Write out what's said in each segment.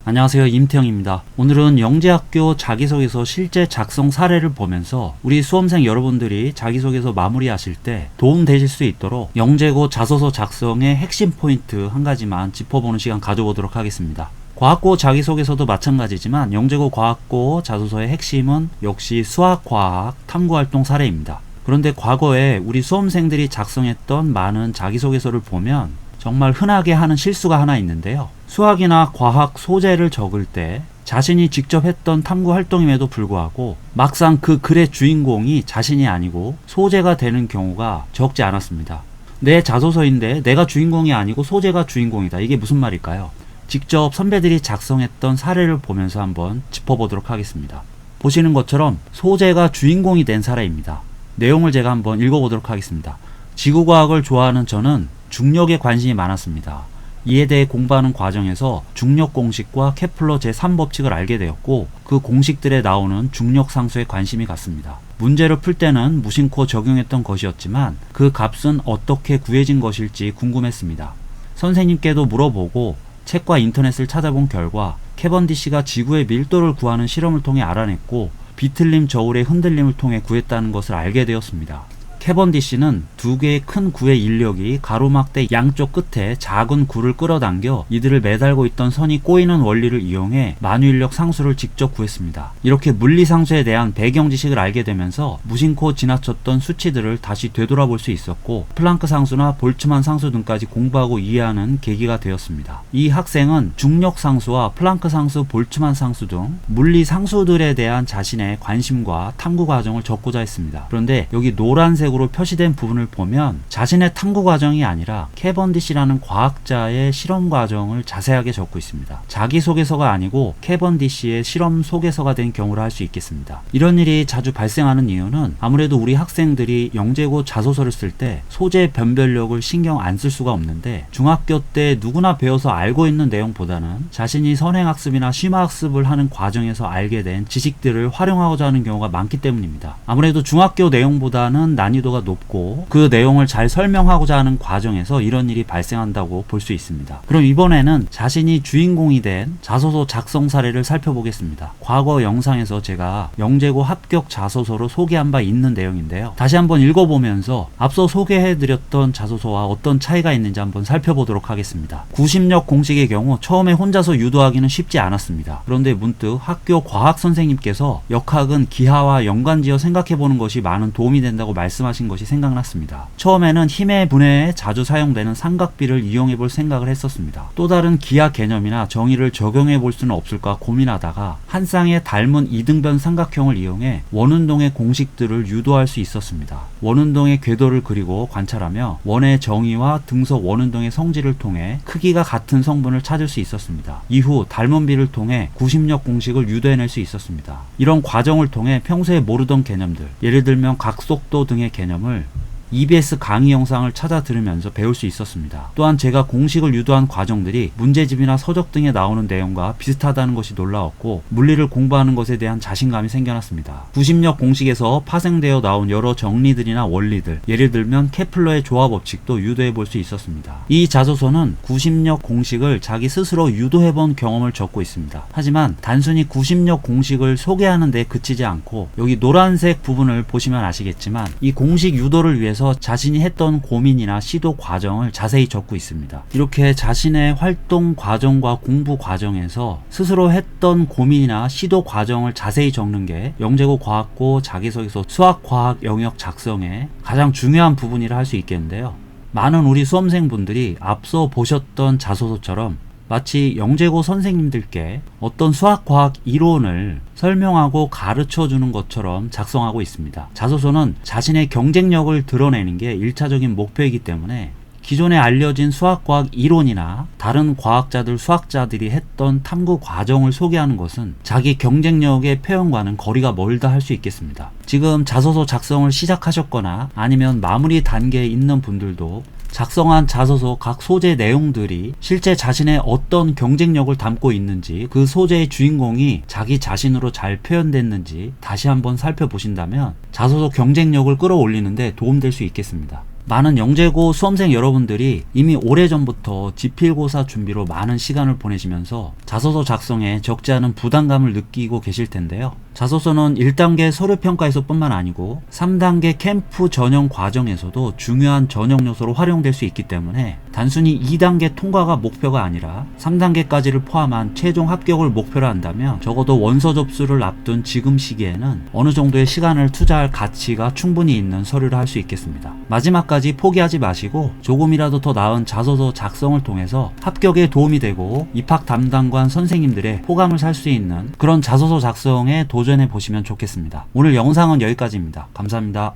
안녕하세요, 임태형입니다. 오늘은 영재학교 자기소개서 실제 작성 사례를 보면서 우리 수험생 여러분들이 자기소개서 마무리하실 때 도움 되실 수 있도록 영재고 자소서 작성의 핵심 포인트 한 가지만 짚어보는 시간 가져보도록 하겠습니다. 과학고 자기소개서도 마찬가지지만 영재고 과학고 자소서의 핵심은 역시 수학과학 탐구활동 사례입니다. 그런데 과거에 우리 수험생들이 작성했던 많은 자기소개서를 보면 정말 흔하게 하는 실수가 하나 있는데요. 수학이나 과학 소재를 적을 때 자신이 직접 했던 탐구 활동임에도 불구하고 막상 그 글의 주인공이 자신이 아니고 소재가 되는 경우가 적지 않았습니다. 내 자소서인데 내가 주인공이 아니고 소재가 주인공이다. 이게 무슨 말일까요? 직접 선배들이 작성했던 사례를 보면서 한번 짚어보도록 하겠습니다. 보시는 것처럼 소재가 주인공이 된 사례입니다. 내용을 제가 한번 읽어보도록 하겠습니다. 지구과학을 좋아하는 저는 중력에 관심이 많았습니다. 이에 대해 공부하는 과정에서 중력 공식과 케플러 제3법칙을 알게 되었고 그 공식들에 나오는 중력 상수에 관심이 갔습니다. 문제를 풀 때는 무심코 적용했던 것이었지만 그 값은 어떻게 구해진 것일지 궁금했습니다. 선생님께도 물어보고 책과 인터넷을 찾아본 결과 캐번디시가 지구의 밀도를 구하는 실험을 통해 알아냈고 비틀림 저울의 흔들림을 통해 구했다는 것을 알게 되었습니다. 캐번디시는 두 개의 큰 구의 인력이 가로막대 양쪽 끝에 작은 구를 끌어당겨 이들을 매달고 있던 선이 꼬이는 원리를 이용해 만유인력 상수를 직접 구했습니다. 이렇게 물리상수에 대한 배경 지식을 알게 되면서 무심코 지나쳤던 수치들을 다시 되돌아볼 수 있었고 플랑크 상수나 볼츠만 상수 등까지 공부하고 이해하는 계기가 되었습니다. 이 학생은 중력 상수와 플랑크 상수, 볼츠만 상수 등 물리 상수들에 대한 자신의 관심과 탐구 과정을 적고자 했습니다. 그런데 여기 노란색 으로 표시된 부분을 보면 자신의 탐구 과정이 아니라 캐번디시라는 과학자의 실험 과정을 자세하게 적고 있습니다. 자기소개서가 아니고 캐번디시의 실험 소개서가 된 경우를 할 수 있겠습니다. 이런 일이 자주 발생하는 이유는 아무래도 우리 학생들이 영재고 자소서를 쓸 때 소재 변별력을 신경 안 쓸 수가 없는데 중학교 때 누구나 배워서 알고 있는 내용보다는 자신이 선행학습이나 심화학습을 하는 과정에서 알게 된 지식들을 활용하고자 하는 경우가 많기 때문입니다. 아무래도 중학교 내용보다는 난이도가 높고 그 내용을 잘 설명하고자 하는 과정에서 이런 일이 발생한다고 볼 수 있습니다. 그럼 이번에는 자신이 주인공이 된 자소서 작성 사례를 살펴보겠습니다. 과거 영상에서 제가 영재고 합격 자소서로 소개한 바 있는 내용인데요. 다시 한번 읽어보면서 앞서 소개해드렸던 자소서와 어떤 차이가 있는지 한번 살펴보도록 하겠습니다. 구심력 공식의 경우 처음에 혼자서 유도하기는 쉽지 않았습니다. 그런데 문득 학교 과학 선생님께서 역학은 기하와 연관지어 생각해보는 것이 많은 도움이 된다고 말씀하신 것이 생각났습니다. 처음에는 힘의 분해에 자주 사용되는 삼각비를 이용해 볼 생각을 했었습니다. 또 다른 기하 개념이나 정의를 적용해 볼 수는 없을까 고민하다가 한 쌍의 닮은 이등변 삼각형을 이용해 원운동의 공식들을 유도할 수 있었습니다. 원운동의 궤도를 그리고 관찰하며 원의 정의와 등속 원운동의 성질을 통해 크기가 같은 성분을 찾을 수 있었습니다. 이후 닮은 비를 통해 구심력 공식을 유도해낼 수 있었습니다. 이런 과정을 통해 평소에 모르던 개념들, 예를 들면 각속도 등의 개념을 EBS 강의 영상을 찾아 들으면서 배울 수 있었습니다. 또한 제가 공식을 유도한 과정들이 문제집이나 서적 등에 나오는 내용과 비슷하다는 것이 놀라웠고 물리를 공부하는 것에 대한 자신감이 생겨났습니다. 구심력 공식에서 파생되어 나온 여러 정리들이나 원리들, 예를 들면 케플러의 조화법칙도 유도해 볼 수 있었습니다. 이 자소서는 구심력 공식을 자기 스스로 유도해 본 경험을 적고 있습니다. 하지만 단순히 구심력 공식을 소개하는 데 그치지 않고 여기 노란색 부분을 보시면 아시겠지만 이 공식 유도를 위해서 자신이 했던 고민이나 시도 과정을 자세히 적고 있습니다. 이렇게 자신의 활동 과정과 공부 과정에서 스스로 했던 고민이나 시도 과정을 자세히 적는 게 영재고 과학고 자기소개서 수학과학 영역 작성의 가장 중요한 부분이라 할 수 있겠는데요. 많은 우리 수험생분들이 앞서 보셨던 자소서처럼 마치 영재고 선생님들께 어떤 수학과학 이론을 설명하고 가르쳐 주는 것처럼 작성하고 있습니다. 자소서는 자신의 경쟁력을 드러내는 게 1차적인 목표이기 때문에 기존에 알려진 수학과학 이론이나 다른 과학자들, 수학자들이 했던 탐구 과정을 소개하는 것은 자기 경쟁력의 표현과는 거리가 멀다 할 수 있겠습니다. 지금 자소서 작성을 시작하셨거나 아니면 마무리 단계에 있는 분들도 작성한 자소서 각 소재 내용들이 실제 자신의 어떤 경쟁력을 담고 있는지, 그 소재의 주인공이 자기 자신으로 잘 표현됐는지 다시 한번 살펴보신다면 자소서 경쟁력을 끌어올리는데 도움될 수 있겠습니다. 많은 영재고 수험생 여러분들이 이미 오래전부터 지필고사 준비로 많은 시간을 보내시면서 자소서 작성에 적지 않은 부담감을 느끼고 계실 텐데요. 자소서는 1단계 서류평가에서 뿐만 아니고 3단계 캠프 전형 과정에서도 중요한 전형 요소로 활용될 수 있기 때문에 단순히 2단계 통과가 목표가 아니라 3단계까지를 포함한 최종 합격을 목표로 한다면 적어도 원서 접수를 앞둔 지금 시기에는 어느 정도의 시간을 투자할 가치가 충분히 있는 서류를 할 수 있겠습니다. 마지막까지 포기하지 마시고 조금이라도 더 나은 자소서 작성을 통해서 합격에 도움이 되고 입학 담당관 선생님들의 호감을 살 수 있는 그런 자소서 작성에 도전해 보시면 좋겠습니다. 오늘 영상은 여기까지입니다. 감사합니다.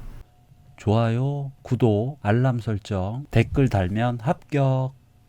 좋아요, 구독, 알람 설정, 댓글 달면 합격.